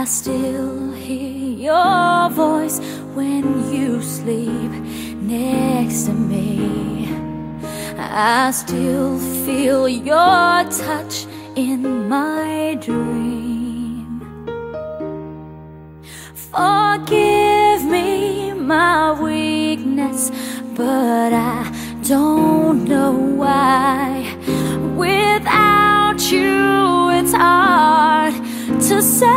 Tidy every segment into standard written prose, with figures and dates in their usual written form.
I still hear your voice when you sleep next to me. I still feel your touch in my dream. Forgive me my weakness, but I don't know why. Without you, it's hard to survive.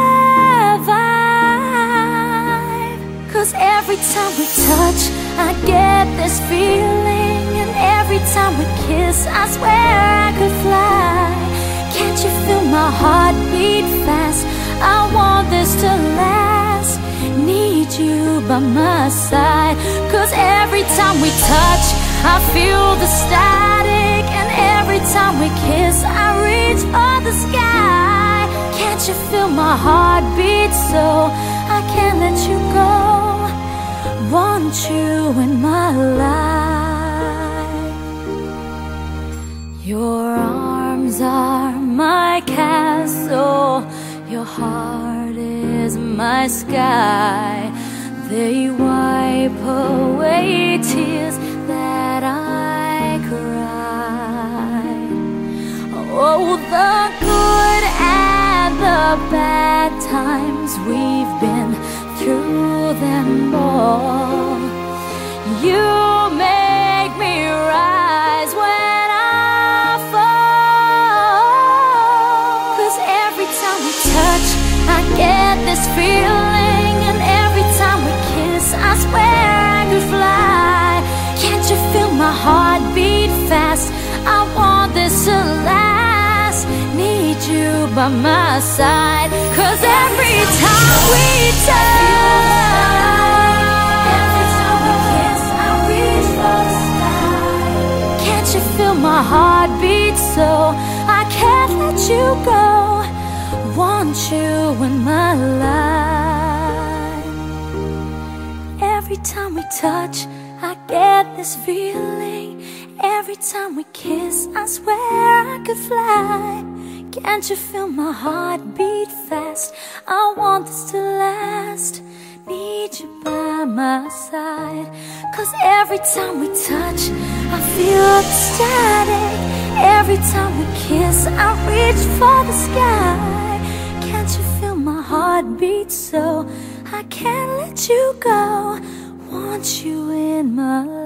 'Cause every time we touch, I get this feeling, and every time we kiss, I swear I could fly. Can't you feel my heart beat fast? I want this to last. Need you by my side. 'Cause every time we touch, I feel the static, and every time we kiss, I reach for the sky. Can't you feel my heart beat so I can't let you go? Want you in my life. Your arms are my castle, your heart is my sky. They wipe away tears that I cried. Oh, the good and the bad times, we've been through them all. You make me rise when I fall. 'Cause every time we touch, I get this feeling, and every time we kiss, I swear I could fly. Can't you feel my heart beat fast? I want this to last. Need you by my side. 'Cause every time we touch, every time we kiss, I reach for the sky. Can't you feel my heart beat so I can't let you go? Want you in my life. Every time we touch, I get this feeling. Every time we kiss, I swear I could fly. Can't you feel my heart beat fast? I want this to last. Need you by my side. 'Cause every time we touch, I feel the static. Every time we kiss, I reach for the sky. Can't you feel my heart beat so I can't let you go? Want you in my life.